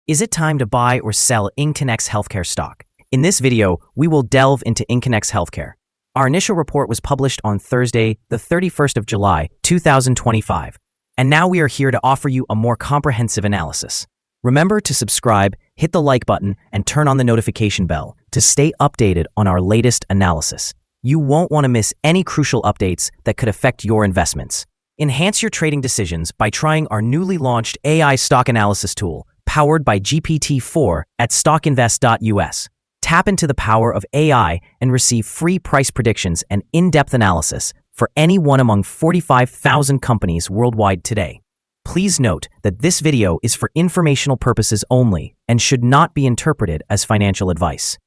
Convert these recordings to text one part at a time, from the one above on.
Is it time to buy or sell Incannex Healthcare stock? In this video, we will delve into Incannex Healthcare. Our initial report was published on Thursday, the 31st of July, 2025. And now we are here to offer you a more comprehensive analysis. Remember to subscribe, hit the like button, and turn on the notification bell to stay updated on our latest analysis. You won't want to miss any crucial updates that could affect your investments. Enhance your trading decisions by trying our newly launched AI stock analysis tool, powered by GPT-4 at StockInvest.us. Tap into the power of AI and receive free price predictions and in-depth analysis for any one among 45,000 companies worldwide today. Please note that this video is for informational purposes only and should not be interpreted as financial advice.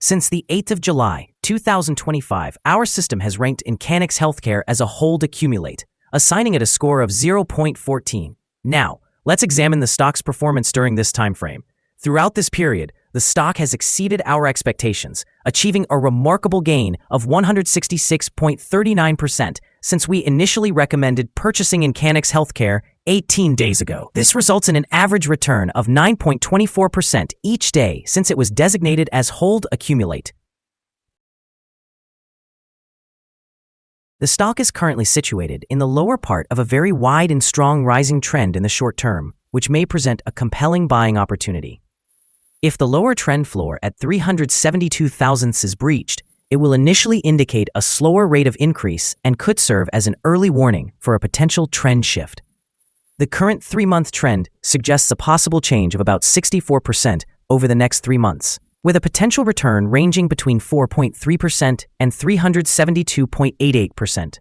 Since the 8th of July, 2025, our system has ranked Incannex Healthcare as a hold accumulate, assigning it a score of 0.14. Now, let's examine the stock's performance during this time frame. Throughout this period, the stock has exceeded our expectations, achieving a remarkable gain of 166.39% since we initially recommended purchasing Incannex Healthcare 18 days ago. This results in an average return of 9.24% each day since it was designated as hold accumulate. The stock is currently situated in the lower part of a very wide and strong rising trend in the short term, which may present a compelling buying opportunity. If the lower trend floor at 372 thousandths is breached, it will initially indicate a slower rate of increase and could serve as an early warning for a potential trend shift. The current 3-month trend suggests a possible change of about 64% over the next 3 months, with a potential return ranging between 4.3% and 372.88%.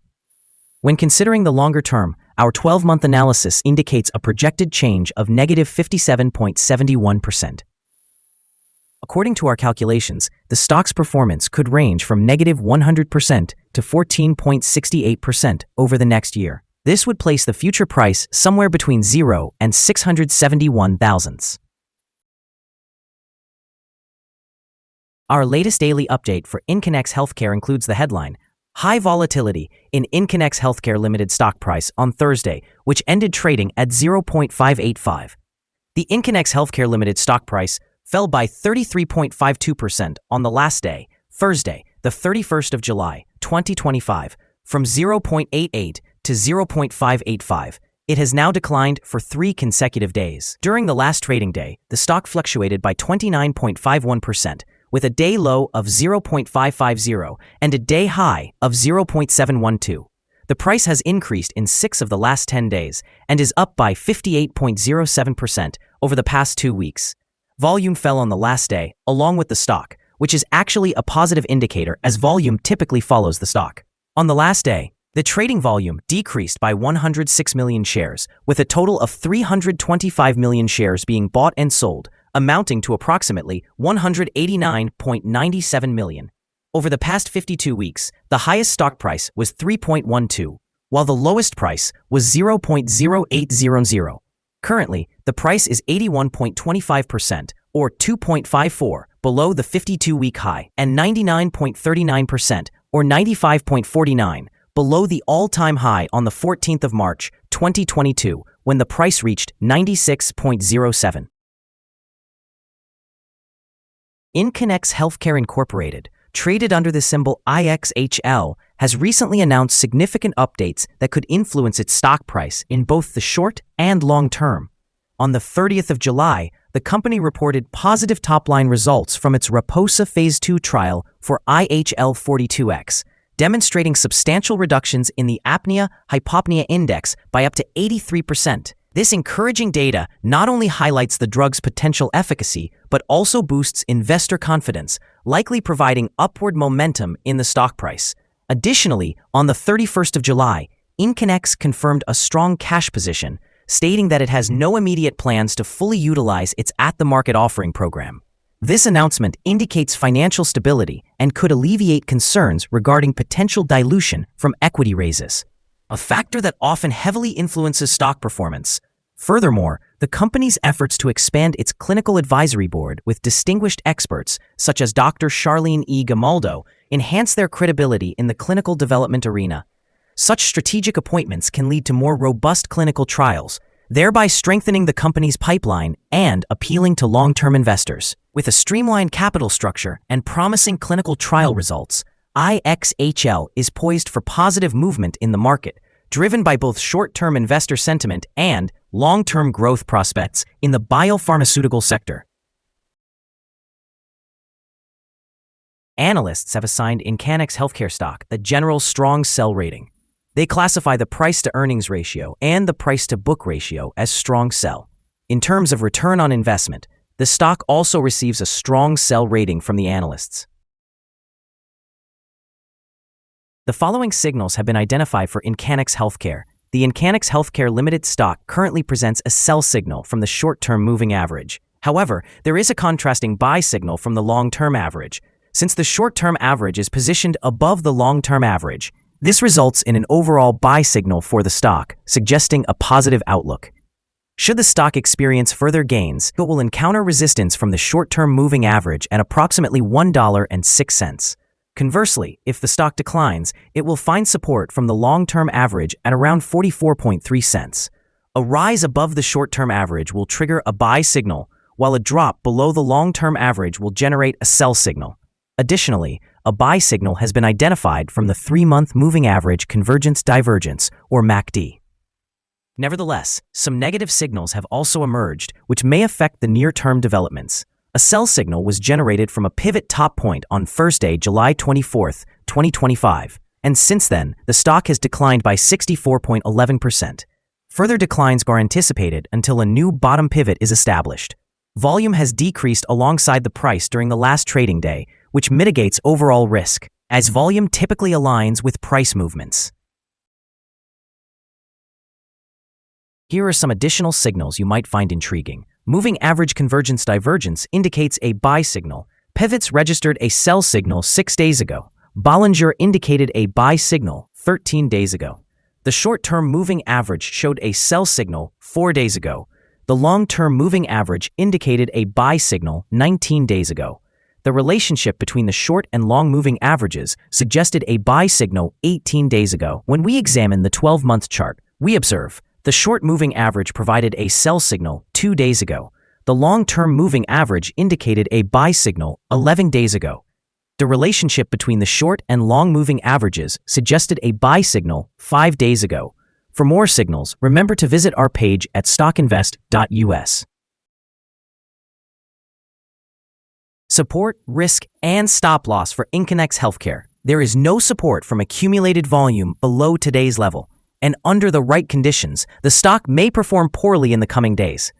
When considering the longer term, our 12-month analysis indicates a projected change of negative 57.71%. According to our calculations, the stock's performance could range from negative 100% to 14.68% over the next year. This would place the future price somewhere between 0 and 671 thousandths. Our latest daily update for Incannex Healthcare includes the headline, High Volatility in Incannex Healthcare Limited stock price on Thursday, which ended trading at 0.585. The Incannex Healthcare Limited stock price fell by 33.52% on the last day, Thursday, the 31st of July, 2025, from 0.88 to 0.585. It has now declined for 3 consecutive days. During the last trading day, the stock fluctuated by 29.51%, with a day low of 0.550 and a day high of 0.712. The price has increased in 6 of the last 10 days and is up by 58.07% over the past 2 weeks. Volume fell on the last day, along with the stock, which is actually a positive indicator as volume typically follows the stock. On the last day, the trading volume decreased by 106 million shares, with a total of 325 million shares being bought and sold, amounting to approximately 189.97 million. Over the past 52 weeks, the highest stock price was 3.12, while the lowest price was 0.0800. Currently, the price is 81.25% or 2.54 below the 52-week high and 99.39% or 95.49 below the all-time high on the 14th of March, 2022, when the price reached 96.07. Incannex Healthcare Incorporated, traded under the symbol IXHL, has recently announced significant updates that could influence its stock price in both the short and long term. On the 30th of July, the company reported positive top-line results from its Raposa Phase 2 trial for IHL42X, demonstrating substantial reductions in the apnea-hypopnea index by up to 83%. This encouraging data not only highlights the drug's potential efficacy, but also boosts investor confidence, likely providing upward momentum in the stock price. Additionally, on the 31st of July, Incannex confirmed a strong cash position, stating that it has no immediate plans to fully utilize its at-the-market offering program. This announcement indicates financial stability and could alleviate concerns regarding potential dilution from equity raises, a factor that often heavily influences stock performance. Furthermore, the company's efforts to expand its clinical advisory board with distinguished experts such as Dr. Charlene E. Gamaldo enhance their credibility in the clinical development arena. Such strategic appointments can lead to more robust clinical trials, thereby strengthening the company's pipeline and appealing to long-term investors. With a streamlined capital structure and promising clinical trial results, IXHL is poised for positive movement in the market, driven by both short-term investor sentiment and long-term growth prospects in the biopharmaceutical sector. Analysts have assigned Incannex Healthcare stock the general strong sell rating. They classify the price-to-earnings ratio and the price-to-book ratio as strong sell. In terms of return on investment, the stock also receives a strong sell rating from the analysts. The following signals have been identified for Incannex Healthcare. The Incannex Healthcare Limited stock currently presents a sell signal from the short-term moving average. However, there is a contrasting buy signal from the long-term average. Since the short-term average is positioned above the long-term average, this results in an overall buy signal for the stock, suggesting a positive outlook. Should the stock experience further gains, it will encounter resistance from the short-term moving average at approximately $1.06. Conversely, if the stock declines, it will find support from the long-term average at around 44.3 cents. A rise above the short-term average will trigger a buy signal, while a drop below the long-term average will generate a sell signal. Additionally, a buy signal has been identified from the 3-month moving average convergence divergence, or MACD. Nevertheless, some negative signals have also emerged, which may affect the near-term developments. A sell signal was generated from a pivot top point on Thursday, July 24, 2025, and since then, the stock has declined by 64.11%. Further declines are anticipated until a new bottom pivot is established. Volume has decreased alongside the price during the last trading day, which mitigates overall risk, as volume typically aligns with price movements. Here are some additional signals you might find intriguing. Moving average convergence divergence indicates a buy signal. Pivots registered a sell signal 6 days ago. Bollinger indicated a buy signal 13 days ago. The short-term moving average showed a sell signal 4 days ago. The long-term moving average indicated a buy signal 19 days ago. The relationship between the short and long moving averages suggested a buy signal 18 days ago. When we examine the 12-month chart, we observe the short moving average provided a sell signal 2 days ago. The long-term moving average indicated a buy signal 11 days ago. The relationship between the short and long moving averages suggested a buy signal 5 days ago. For more signals, remember to visit our page at StockInvest.us. Support, risk, and stop loss for Incannex Healthcare. There is no support from accumulated volume below today's level, and under the right conditions, the stock may perform poorly in the coming days.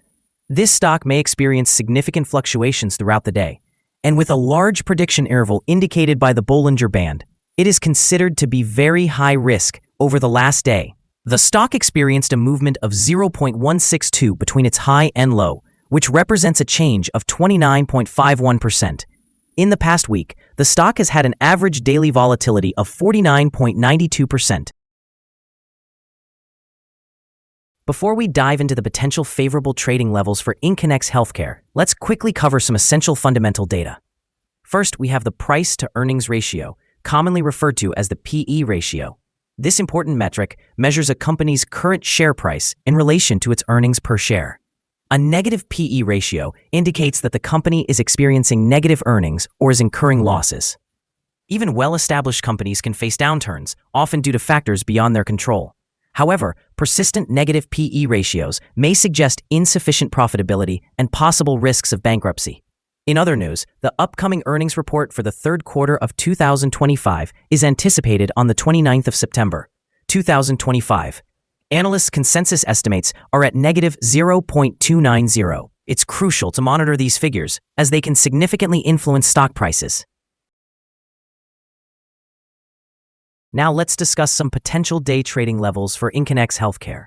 This stock may experience significant fluctuations throughout the day, and with a large prediction interval indicated by the Bollinger Band, it is considered to be very high risk over the last day. The stock experienced a movement of 0.162 between its high and low, which represents a change of 29.51%. In the past week, the stock has had an average daily volatility of 49.92%. Before we dive into the potential favorable trading levels for Incannex Healthcare, let's quickly cover some essential fundamental data. First, we have the price-to-earnings ratio, commonly referred to as the PE ratio. This important metric measures a company's current share price in relation to its earnings per share. A negative PE ratio indicates that the company is experiencing negative earnings or is incurring losses. Even well-established companies can face downturns, often due to factors beyond their control. However, persistent negative PE ratios may suggest insufficient profitability and possible risks of bankruptcy. In other news, the upcoming earnings report for the third quarter of 2025 is anticipated on the 29th of September, 2025. Analysts' consensus estimates are at negative 0.290. It's crucial to monitor these figures, as they can significantly influence stock prices. Now let's discuss some potential day trading levels for Incannex Healthcare.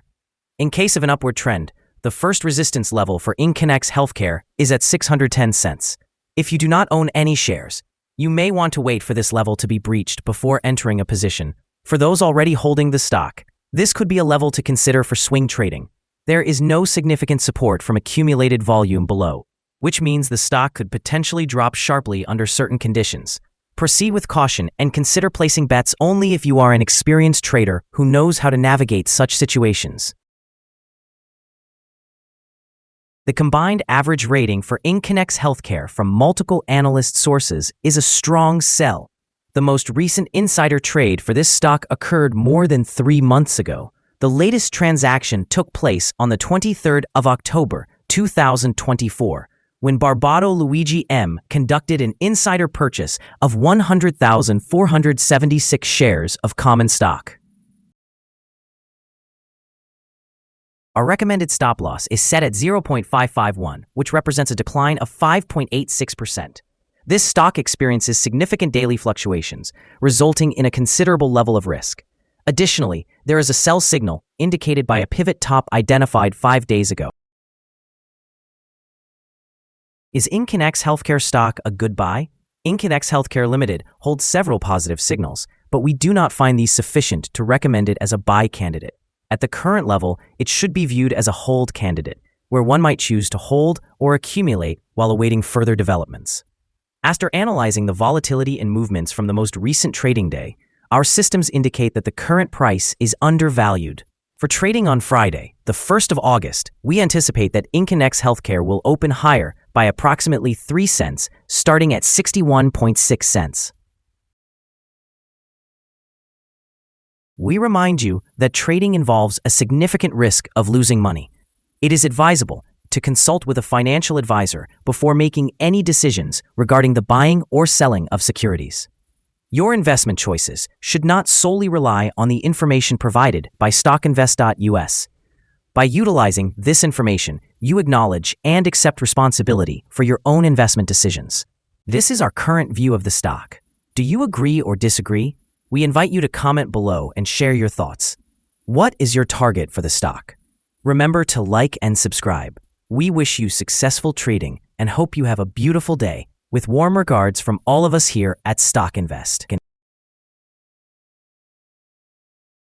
In case of an upward trend, the first resistance level for Incannex Healthcare is at 610 cents. If you do not own any shares, you may want to wait for this level to be breached before entering a position. For those already holding the stock, this could be a level to consider for swing trading. There is no significant support from accumulated volume below, which means the stock could potentially drop sharply under certain conditions. Proceed with caution and consider placing bets only if you are an experienced trader who knows how to navigate such situations. The combined average rating for Incannex Healthcare from multiple analyst sources is a strong sell. The most recent insider trade for this stock occurred more than 3 months ago. The latest transaction took place on the 23rd of October, 2024, when Barbado Luigi M. conducted an insider purchase of 100,476 shares of common stock. Our recommended stop loss is set at 0.551, which represents a decline of 5.86%. This stock experiences significant daily fluctuations, resulting in a considerable level of risk. Additionally, there is a sell signal indicated by a pivot top identified 5 days ago. Is Incannex Healthcare stock a good buy? Incannex Healthcare Limited holds several positive signals, but we do not find these sufficient to recommend it as a buy candidate. At the current level, it should be viewed as a hold candidate, where one might choose to hold or accumulate while awaiting further developments. After analyzing the volatility and movements from the most recent trading day, our systems indicate that the current price is undervalued. For trading on Friday, the 1st of August, we anticipate that Incannex Healthcare will open higher by approximately 3 cents, starting at 61.6 cents. We remind you that trading involves a significant risk of losing money. It is advisable to consult with a financial advisor before making any decisions regarding the buying or selling of securities. Your investment choices should not solely rely on the information provided by StockInvest.us. By utilizing this information, you acknowledge and accept responsibility for your own investment decisions. This is our current view of the stock. Do you agree or disagree? We invite you to comment below and share your thoughts. What is your target for the stock? Remember to like and subscribe. We wish you successful trading and hope you have a beautiful day. With warm regards from all of us here at StockInvest.